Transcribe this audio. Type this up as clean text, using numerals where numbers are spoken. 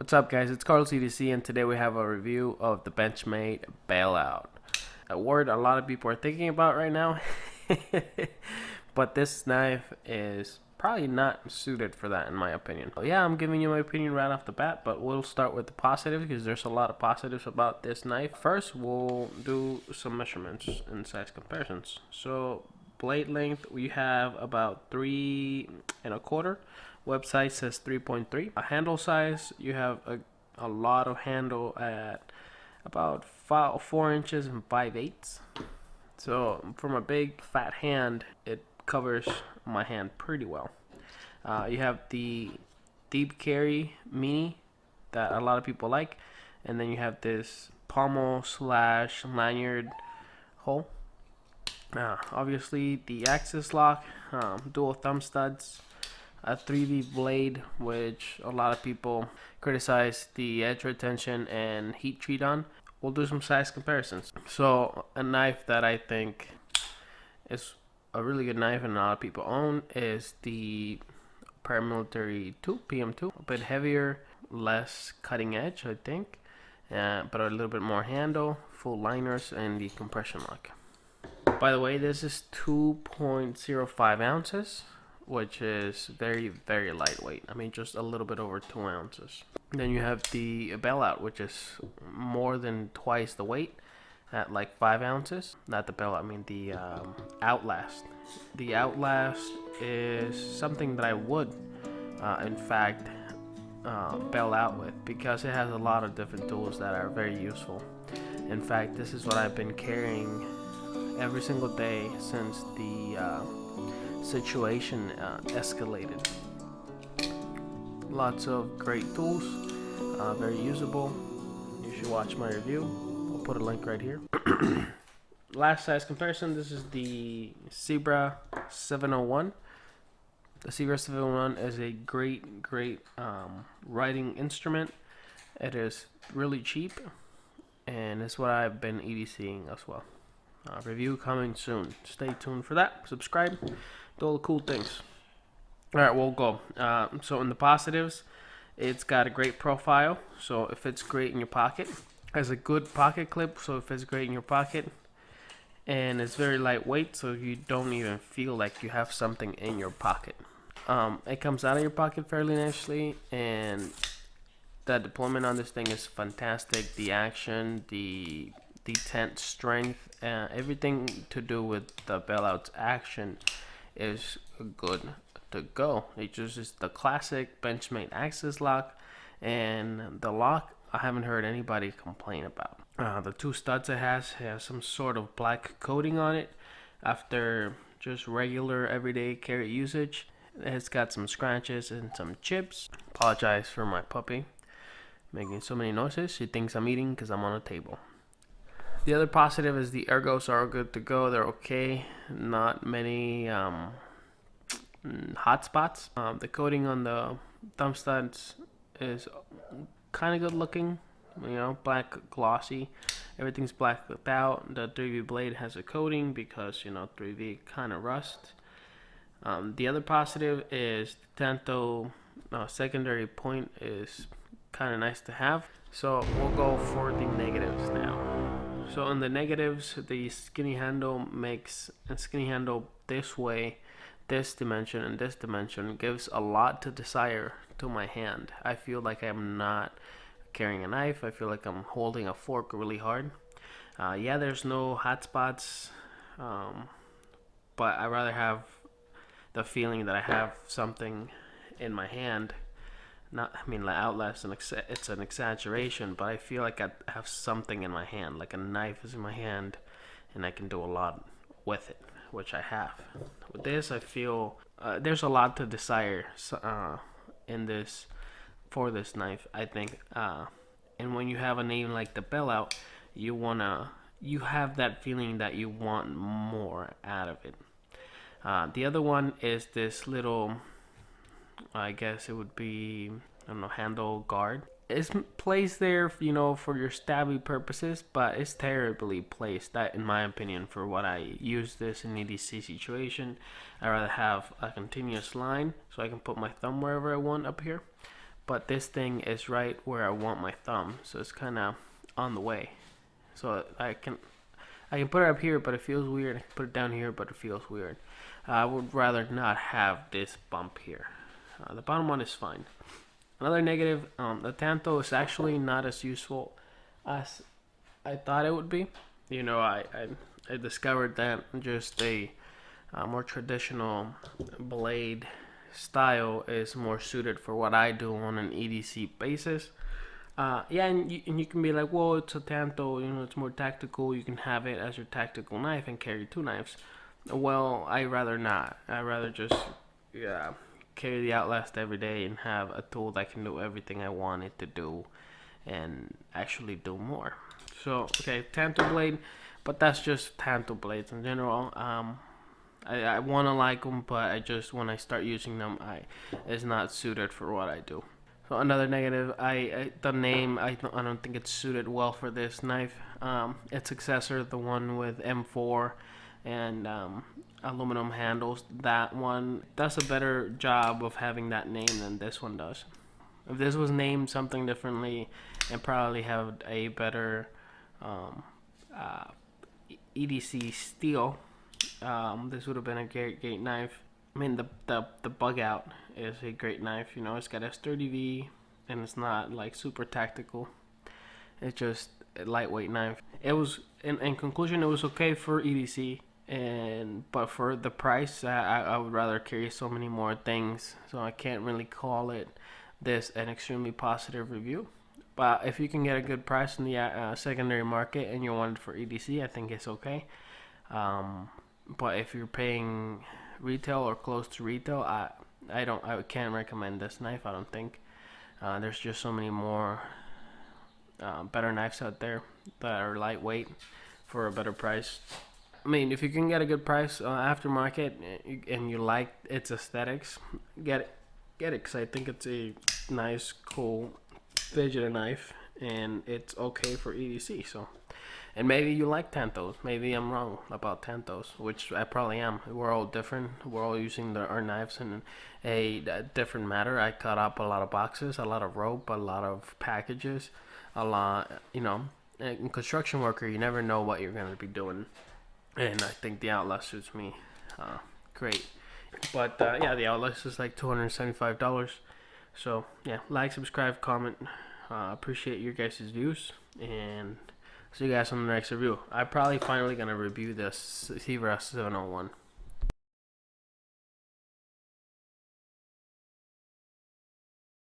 What's up, guys? It's Carlos EDC, and today we have a review of the Benchmade Bailout. A word a lot of people are thinking about right now, but this knife is probably not suited for that, in my opinion. Yeah, I'm giving you my opinion right off the bat, but we'll start with the positives because there's a lot of positives about this knife. First, we'll do some measurements and size comparisons. So, blade length, we have about 3.25. Website says 3.3. A handle size, you have a lot of handle at about 4 inches and 5/8. So from a big fat hand, it covers my hand pretty well. You have the deep carry mini that a lot of people like, and then you have this pommel slash lanyard hole. Obviously the axis lock, dual thumb studs, a 3V blade, which a lot of people criticize the edge retention and heat treat on. We'll do some size comparisons. So a knife that I think is a really good knife and a lot of people own is the Paramilitary 2 PM2. A bit heavier, less cutting edge, I think, but a little bit more handle, full liners, and the compression lock. By the way, this is 2.05 ounces, which is very, very lightweight. I mean, just a little bit over 2 ounces. Then you have the bailout, which is more than twice the weight at like 5 ounces. Not the bailout, I mean the Outlast. The Outlast is something that I would, in fact, bail out with because it has a lot of different tools that are very useful. In fact, this is what I've been carrying every single day since the situation escalated. Lots of great tools, very usable. You should watch my review. I'll put a link right here. Last size comparison, this is the Zebra 701. The Zebra 701 is a great writing instrument. It is really cheap, and it's what I've been EDCing as well. Review coming soon. Stay tuned for that. Subscribe. Do all the cool things. Alright, we'll go. So in the positives, it's got a great profile. So it fits great in your pocket. Has a good pocket clip, so it fits great in your pocket. And it's very lightweight, so you don't even feel like you have something in your pocket. It comes out of your pocket fairly nicely, and the deployment on this thing is fantastic. The action, the detent strength, everything to do with the bailout's action is good to go. It just is the classic Benchmade axis lock, and the lock I haven't heard anybody complain about. The two studs it has some sort of black coating on it after just regular everyday carry usage. It's got some scratches and some chips. Apologize for my puppy making so many noises. She thinks I'm eating because I'm on a table. The other positive is the ergos are good to go. They're okay. Not many hot spots. The coating on the thumb studs is kind of good looking. You know, black glossy. Everything's black without. The 3V blade has a coating because, you know, 3V kind of rust. The other positive is the Tanto secondary point is kind of nice to have. So we'll go for the negatives now. So in the negatives, the skinny handle makes a skinny handle this way, this dimension, and this dimension gives a lot to desire to my hand. I feel like I'm not carrying a knife. I feel like I'm holding a fork really hard. Yeah, there's no hot spots, but I rather have the feeling that I have something in my hand. Not, I mean, like Outlast, it's an exaggeration, but I feel like I have something in my hand, like a knife is in my hand, and I can do a lot with it, which I have. With this, I feel there's a lot to desire in this for this knife, I think. And when you have a name like the Bailout, you have that feeling that you want more out of it. The other one is this little, I guess it would be, I don't know, handle guard. It's placed there, you know, for your stabby purposes, but it's terribly placed, that in my opinion, for what I use this in EDC situation. I rather have a continuous line so I can put my thumb wherever I want up here. but this thing is right where I want my thumb, so it's kind of on the way. So I can put it up here, but it feels weird. I can put it down here, but it feels weird. I would rather not have this bump here. The bottom one is fine. Another negative, the Tanto is actually not as useful as I thought it would be. You know, I discovered that just a more traditional blade style is more suited for what I do on an EDC basis. Yeah, and you can be like, well, it's a Tanto, you know, it's more tactical. You can have it as your tactical knife and carry two knives. Well, I rather not. I rather just carry the Outlast every day and have a tool that can do everything I want it to do and actually do more. So, okay, Tanto blade, but that's just Tanto blades in general. I want to like them, but I just, when I start using them, it's not suited for what I do. So another negative, the name, I don't think it's suited well for this knife. Its successor, the one with M4 and aluminum handles, that one does a better job of having that name than this one does. If this was named something differently and probably have a better EDC steel, this would have been a great knife. I mean, the bug out is a great knife. You know, it's got a sturdy V, and it's not like super tactical. It's just a lightweight knife. It was, in conclusion, it was okay for EDC, but for the price, I would rather carry so many more things. So I can't really call it this an extremely positive review. But if you can get a good price in the secondary market and you want it for EDC, I think it's okay. But if you're paying retail or close to retail, I can't recommend this knife. I don't think there's just so many more better knives out there that are lightweight for a better price. I mean, if you can get a good price aftermarket and you like its aesthetics, get it, because I think it's a nice, cool fidget knife, and it's okay for EDC. So. And maybe you like Tantos. Maybe I'm wrong about Tantos, which I probably am. We're all different. We're all using our knives in a different matter. I cut up a lot of boxes, a lot of rope, a lot of packages, a lot, you know. In construction worker, you never know what you're going to be doing. And I think the Outlast suits me great. But yeah, the Outlast is like $275. So yeah, like, subscribe, comment. Appreciate your guys' views, and see you guys on the next review. I'm probably finally going to review this Zebra 701.